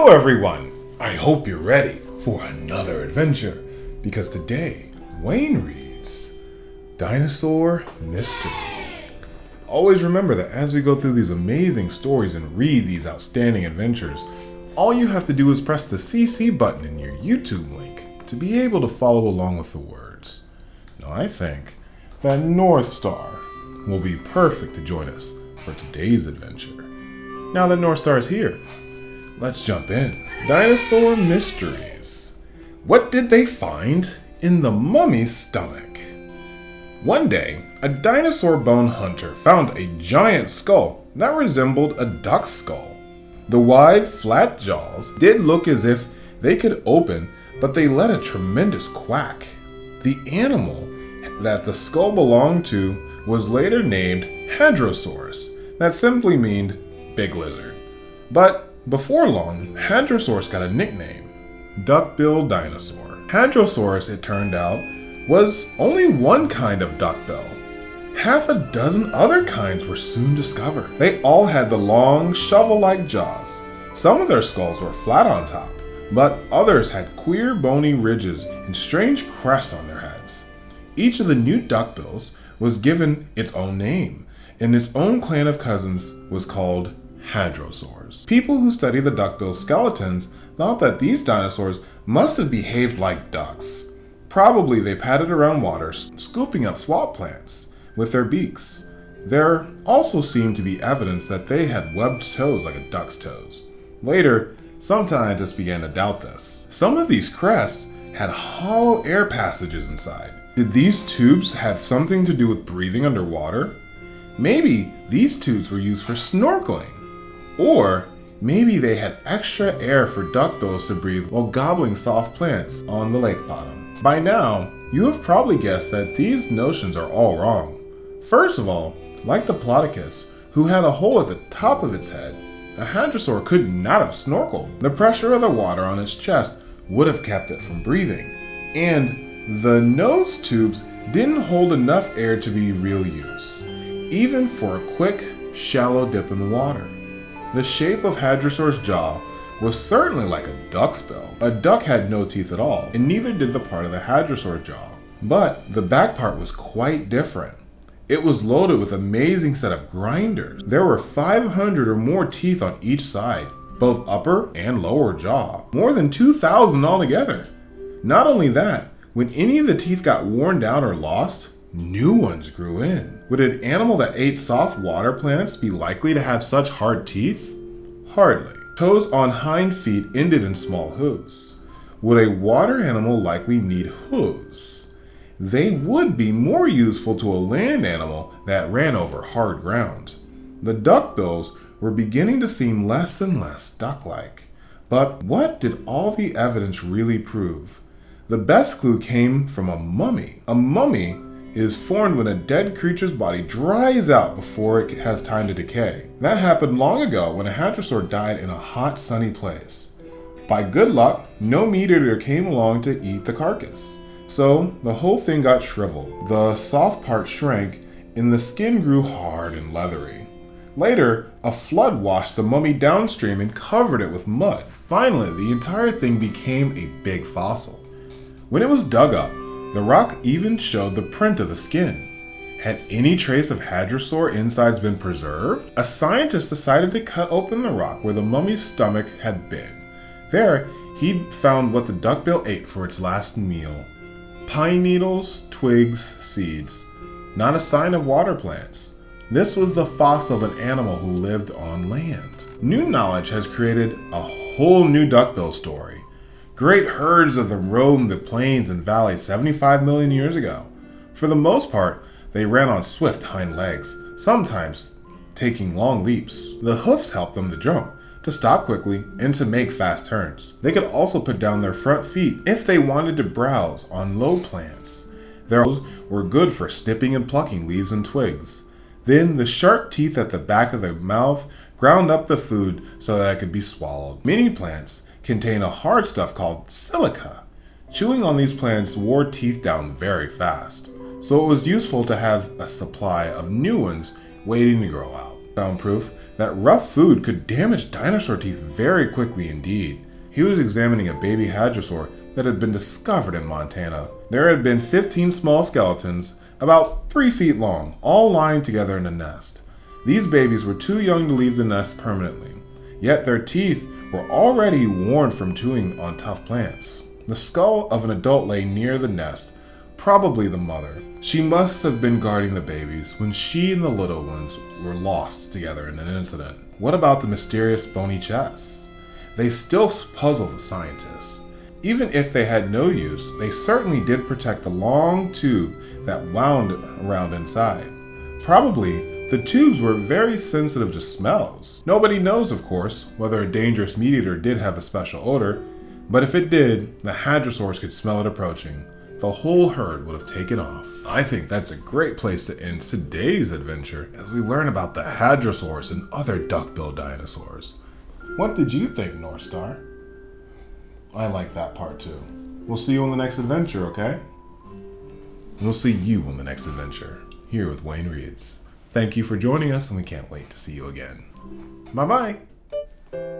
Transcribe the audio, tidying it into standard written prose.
Hello everyone! I hope you're ready for another adventure, because today Wayne reads Dinosaur Mysteries. Always remember that as we go through these amazing stories and read these outstanding adventures, all you have to do is press the CC button in your YouTube link to be able to follow along with the words. Now I think that North Star will be perfect to join us for today's adventure. Now that North Star is here, let's jump in. Dinosaur Mysteries. What did they find in the mummy's stomach? One day, a dinosaur bone hunter found a giant skull that resembled a duck's skull. The wide, flat jaws did look as if they could open, but they let a tremendous quack. The animal that the skull belonged to was later named Hadrosaurus, that simply meant big lizard. But before long, Hadrosaurus got a nickname, Duckbill Dinosaur. Hadrosaurus, it turned out, was only one kind of duckbill. Half a dozen other kinds were soon discovered. They all had the long, shovel-like jaws. Some of their skulls were flat on top, but others had queer bony ridges and strange crests on their heads. Each of the new duckbills was given its own name, and its own clan of cousins was called Hadrosaurs. People who study the duckbill skeletons thought that these dinosaurs must have behaved like ducks. Probably they padded around water, scooping up swamp plants with their beaks. There also seemed to be evidence that they had webbed toes like a duck's toes. Later, some scientists began to doubt this. Some of these crests had hollow air passages inside. Did these tubes have something to do with breathing underwater? Maybe these tubes were used for snorkeling. Or maybe they had extra air for duckbills to breathe while gobbling soft plants on the lake bottom. By now, you have probably guessed that these notions are all wrong. First of all, like the Plodicus, who had a hole at the top of its head, a hadrosaur could not have snorkeled. The pressure of the water on its chest would have kept it from breathing, and the nose tubes didn't hold enough air to be real use, even for a quick, shallow dip in the water. The shape of Hadrosaur's jaw was certainly like a duck's bill. A duck had no teeth at all, and neither did the part of the Hadrosaur jaw. But the back part was quite different. It was loaded with an amazing set of grinders. There were 500 or more teeth on each side, both upper and lower jaw. More than 2,000 altogether. Not only that, when any of the teeth got worn down or lost, new ones grew in. Would an animal that ate soft water plants be likely to have such hard teeth? Hardly. Toes on hind feet ended in small hooves. Would a water animal likely need hooves? They would be more useful to a land animal that ran over hard ground. The duckbills were beginning to seem less and less duck-like. But what did all the evidence really prove? The best clue came from a mummy. A mummy is formed when a dead creature's body dries out before it has time to decay. That happened long ago when a hadrosaur died in a hot, sunny place. By good luck, no meat eater came along to eat the carcass. So the whole thing got shriveled. The soft part shrank and the skin grew hard and leathery. Later, a flood washed the mummy downstream and covered it with mud. Finally, the entire thing became a big fossil. When it was dug up, the rock even showed the print of the skin. Had any trace of hadrosaur insides been preserved? A scientist decided to cut open the rock where the mummy's stomach had been. There, he found what the duckbill ate for its last meal. Pine needles, twigs, seeds. Not a sign of water plants. This was the fossil of an animal who lived on land. New knowledge has created a whole new duckbill story. Great herds of them roamed the plains and valleys 75 million years ago. For the most part, they ran on swift hind legs, sometimes taking long leaps. The hoofs helped them to jump, to stop quickly, and to make fast turns. They could also put down their front feet if they wanted to browse on low plants. Their noses were good for snipping and plucking leaves and twigs. Then the sharp teeth at the back of the mouth ground up the food so that it could be swallowed. Many plants contain a hard stuff called silica. Chewing on these plants wore teeth down very fast, so it was useful to have a supply of new ones waiting to grow out. Soundproof, that rough food could damage dinosaur teeth very quickly indeed. He was examining a baby hadrosaur that had been discovered in Montana. There had been 15 small skeletons, about 3 feet long, all lying together in a nest. These babies were too young to leave the nest permanently, yet their teeth were already worn from chewing on tough plants. The skull of an adult lay near the nest, probably the mother. She must have been guarding the babies when she and the little ones were lost together in an incident. What about the mysterious bony chests? They still puzzle the scientists. Even if they had no use, they certainly did protect the long tube that wound around inside. Probably, the tubes were very sensitive to smells. Nobody knows, of course, whether a dangerous meat eater did have a special odor, but if it did, the hadrosaurs could smell it approaching. The whole herd would have taken off. I think that's a great place to end today's adventure as we learn about the hadrosaurs and other duckbill dinosaurs. What did you think, North Star? I like that part too. We'll see you on the next adventure, okay? We'll see you on the next adventure, here with Wayne Reads. Thank you for joining us, and we can't wait to see you again. Bye-bye!